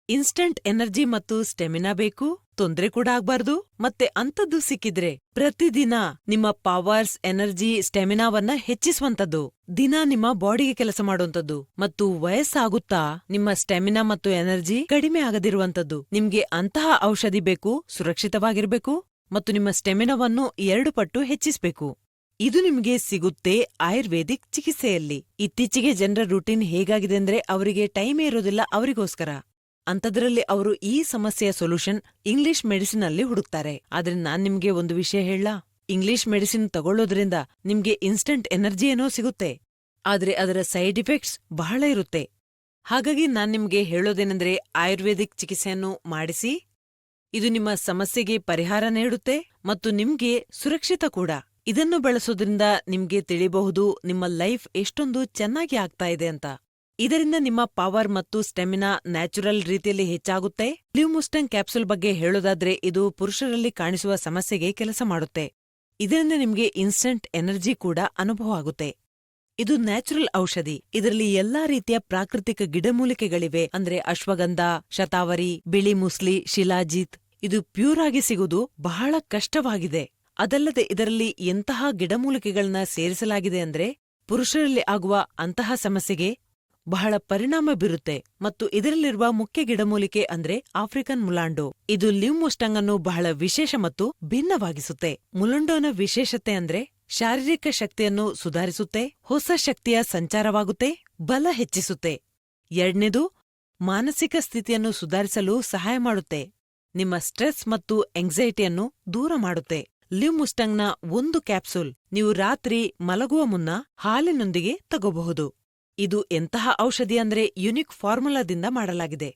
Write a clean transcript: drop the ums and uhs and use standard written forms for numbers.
Instant energy ಮತ್ತು stamina ಬೇಕು, ತೊಂದ್ರೆ ಕೂಡ ಆಗ್ಬಾರ್ದು, ಮತ್ತೆ ಅಂಥದ್ದು ಸಿಕ್ಕಿದ್ರೆ ಪ್ರತಿದಿನ ನಿಮ್ಮ ಪವರ್ಸ್, ಎನರ್ಜಿ, ಸ್ಟೆಮಿನಾವನ್ನ ಹೆಚ್ಚಿಸುವಂತದ್ದು, ದಿನ ನಿಮ್ಮ ಬಾಡಿಗೆ ಕೆಲಸ ಮಾಡುವಂತದ್ದು, ಮತ್ತು ವಯಸ್ಸಾಗುತ್ತಾ ನಿಮ್ಮ ಸ್ಟೆಮಿನಾ ಮತ್ತು ಎನರ್ಜಿ ಕಡಿಮೆ ಆಗದಿರುವಂತದ್ದು. ನಿಮ್ಗೆ ಅಂತಹ ಔಷಧಿ ಬೇಕು, ಸುರಕ್ಷಿತವಾಗಿರ್ಬೇಕು ಮತ್ತು ನಿಮ್ಮ ಸ್ಟೆಮಿನಾವನ್ನು 2 ಪಟ್ಟು ಹೆಚ್ಚಿಸ್ಬೇಕು. ಇದು ನಿಮ್ಗೆ ಸಿಗುತ್ತೆ ಆಯುರ್ವೇದಿಕ್ ಚಿಕಿತ್ಸೆಯಲ್ಲಿ. ಇತ್ತೀಚೆಗೆ ಜನರ ರೂಟೀನ್ ಹೇಗಾಗಿದೆ ಅಂದ್ರೆ ಅವರಿಗೆ ಟೈಮೇ ಇರೋದಿಲ್ಲ ಅವರಿಗೋಸ್ಕರ. ಅಂಥದ್ರಲ್ಲಿ ಅವರು ಈ ಸಮಸ್ಯೆಯ ಸೊಲ್ಯೂಷನ್ ಇಂಗ್ಲಿಷ್ ಮೆಡಿಸಿನ್ ಅಲ್ಲಿ ಹುಡುಕ್ತಾರೆ. ಆದ್ರೆ ನಾನ್ ನಿಮ್ಗೆ ಒಂದು ವಿಷಯ ಹೇಳಲಾ? ಇಂಗ್ಲಿಷ್ ಮೆಡಿಸಿನ್ ತಗೊಳ್ಳೋದ್ರಿಂದ ನಿಮ್ಗೆ ಇನ್ಸ್ಟಂಟ್ ಎನರ್ಜಿ ಏನೋ ಸಿಗುತ್ತೆ, ಆದ್ರೆ ಅದರ ಸೈಡ್ ಇಫೆಕ್ಟ್ಸ್ ಬಹಳ ಇರುತ್ತೆ. ಹಾಗಾಗಿ ನಾನ್ ನಿಮ್ಗೆ ಹೇಳೋದೇನೆಂದ್ರೆ ಆಯುರ್ವೇದಿಕ್ ಚಿಕಿತ್ಸೆಯನ್ನು ಮಾಡಿಸಿ. ಇದು ನಿಮ್ಮ ಸಮಸ್ಯೆಗೆ ಪರಿಹಾರ ನೀಡುತ್ತೆ ಮತ್ತು ನಿಮ್ಗೆ ಸುರಕ್ಷಿತ ಕೂಡ. ಇದನ್ನು ಬಳಸೋದ್ರಿಂದ ನಿಮ್ಗೆ ತಿಳಿಬಹುದು ನಿಮ್ಮ ಲೈಫ್ ಎಷ್ಟೊಂದು ಚೆನ್ನಾಗಿ ಆಗ್ತಾ ಇದೆ ಅಂತ. ಇದರಿಂದ ನಿಮ್ಮ ಪವರ್ ಮತ್ತು ಸ್ಟೆಮಿನಾ ನ್ಯಾಚುರಲ್ ರೀತಿಯಲ್ಲಿ ಹೆಚ್ಚಾಗುತ್ತೆ. ಲಿವ್ಮುಸ್ಟಂಗ್ ಕ್ಯಾಪ್ಸೂಲ್ ಬಗ್ಗೆ ಹೇಳೋದಾದ್ರೆ ಇದು ಪುರುಷರಲ್ಲಿ ಕಾಣಿಸುವ ಸಮಸ್ಯೆಗೆ ಕೆಲಸ ಮಾಡುತ್ತೆ. ಇದರಿಂದ ನಿಮ್ಗೆ ಇನ್ಸ್ಟಂಟ್ ಎನರ್ಜಿ ಕೂಡ ಅನುಭವ ಆಗುತ್ತೆ. ಇದು ನ್ಯಾಚುರಲ್ ಔಷಧಿ. ಇದರಲ್ಲಿ ಎಲ್ಲಾ ರೀತಿಯ ಪ್ರಾಕೃತಿಕ ಗಿಡಮೂಲಿಕೆಗಳಿವೆ. ಅಂದ್ರೆ ಅಶ್ವಗಂಧ, ಶತಾವರಿ, ಬಿಳಿ ಮುಸ್ಲಿ, ಶಿಲಾಜಿತ್. ಇದು ಪ್ಯೂರ್ ಆಗಿ ಸಿಗುವುದು ಬಹಳ ಕಷ್ಟವಾಗಿದೆ. ಅದಲ್ಲದೆ ಇದರಲ್ಲಿ ಎಂತಹ ಗಿಡಮೂಲಿಕೆಗಳನ್ನ ಸೇರಿಸಲಾಗಿದೆ ಅಂದ್ರೆ ಪುರುಷರಲ್ಲಿ ಆಗುವ ಅಂತಹ ಸಮಸ್ಯೆಗೆ ಬಹಳ ಪರಿಣಾಮ ಬೀರುತ್ತೆ. ಮತ್ತು ಇದರಲ್ಲಿರುವ ಮುಖ್ಯ ಗಿಡಮೂಲಿಕೆ ಅಂದ್ರೆ ಆಫ್ರಿಕನ್ ಮುಲಾಂಡೋ. ಇದು ಲಿವ್ಮುಸ್ಟಂಗ್ ಅನ್ನು ಬಹಳ ವಿಶೇಷ ಮತ್ತು ಭಿನ್ನವಾಗಿಸುತ್ತೆ. ಮುಲಾಂಡೋನ ವಿಶೇಷತೆ ಅಂದ್ರೆ ಶಾರೀರಿಕ ಶಕ್ತಿಯನ್ನು ಸುಧಾರಿಸುತ್ತೆ, ಹೊಸ ಶಕ್ತಿಯ ಸಂಚಾರವಾಗುತ್ತೆ, ಬಲ ಹೆಚ್ಚಿಸುತ್ತೆ. 2ನೇದು, ಮಾನಸಿಕ ಸ್ಥಿತಿಯನ್ನು ಸುಧಾರಿಸಲು ಸಹಾಯ ಮಾಡುತ್ತೆ. ನಿಮ್ಮ ಸ್ಟ್ರೆಸ್ ಮತ್ತು ಎಂಗ್ಸೈಟಿಯನ್ನು ದೂರ ಮಾಡುತ್ತೆ. ಲಿವ್ಮುಸ್ಟಂಗ್ನ 1 ಕ್ಯಾಪ್ಸೂಲ್ ನೀವು ರಾತ್ರಿ ಮಲಗುವ ಮುನ್ನ ಹಾಲಿನೊಂದಿಗೆ ತಗೋಬಹುದು. ಇದು ಎಂತಹ ಔಷಧಿ ಅಂದ್ರೆ ಯುನಿಕ್ ಫಾರ್ಮುಲಾದಿಂದ ಮಾಡಲಾಗಿದೆ.